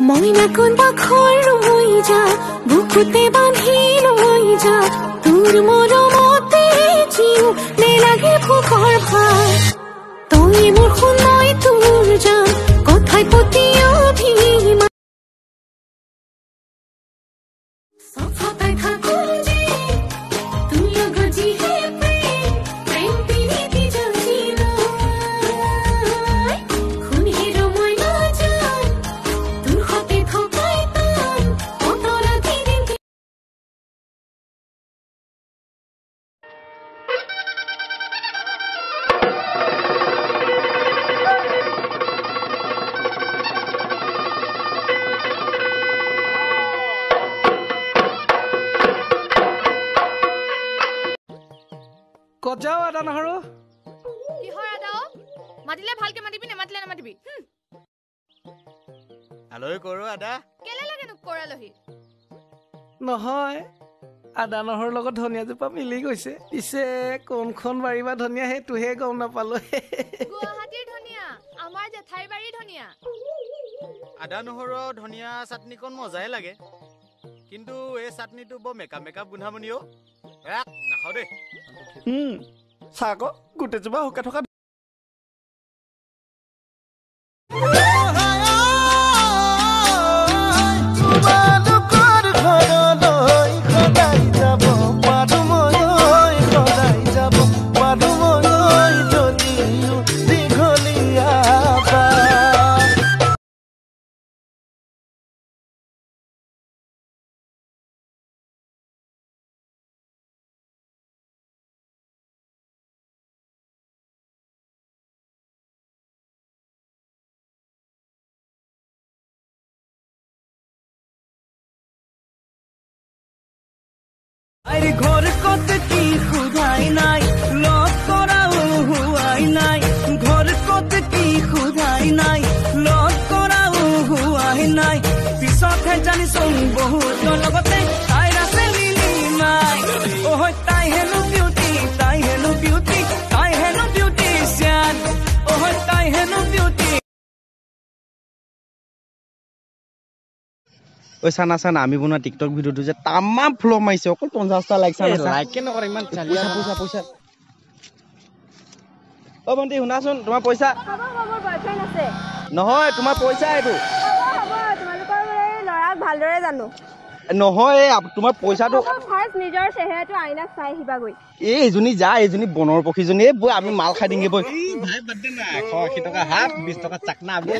মইনা কোনবা খৰ হৈ যা বুকুতে বান্ধি লৈ যা তোৰ মৰমতে জিও নেলাগে ভোকৰ ভাত তই মোৰ সোণ মই তোৰ যাম কথাই প্ৰতি অভিমান সফাই থাকো যে তুই লগজি হে প্ৰেম পিৰিতি জজিল খুন হিৰো মই নাজান তোৰ হতে থকাই তান অতৰা দিন কজাও আদা নহৰু কিহৰ আদাও মাতিলে ভালকে মাতিবি নে মাতিলে নামাতিবি আলহী কৰো আদা কেলে লাগে নুক কৰালহি নহয় আদা নহৰুৰ লগত ধনিয়াজোপা মিলি গৈছে পিছে কোনখন বাৰী বা ধনিয়া সেইটোহে গম নাপালো গুৱাহাটীৰ ধনিয়া আমাৰ জেঠাইৰ বাৰীৰ ধনিয়া আদা নহৰু ধনিয়া চাটনিকণ মজাই লাগে কিন্তু এই চাটনিটো বৰ মেকআপ গোন্ধামনিও এক নাখাও দেই চাহ আকৌ গোটেইজোপা শুকাই থকা আরে ঘর কত কি খুদাই নাই লগ করাও হুয়াই নাই ঘর কত কি খুদাই নাই লগ করাও হুয়াই নাই পিছতহে জানিছো বহুত লগতে তাইৰ আছে মিলি নাই ও তাই হেনো বিউটি তাই হেনো বিউটি তাই হেনো বিউটিচিয়ান ও তাই হেনো বিউটি ওই সানা সানা আমি বনোৱা টিকটক ভিডিওটো যে তামাম ফ্লো মাইছে অকল 50টা লাইক চান লাইক নকৰে ইমান চালিয়া পইচা ও বন্তি শুনাচোন তোমাৰ পইচা মোৰ বয়ফ্ৰেণ্ড আছে নহয় তোমাৰ পইচা এইটো তোমালোকৰ ল'ৰাক ভালদৰে জানো নহয় তোমাৰ পইচাটো ফাৰ্ষ্ট নিজৰ চেহেৰাটো আইনাক চাই আহিবা গৈ এইজনী এইজনী বনৰ পক্ষীজনী বৈ আমি মাল খাই দিংগে বৈ ভাই বাদ দে না 180 টকা হাফ 20 টকা চাকনা আবি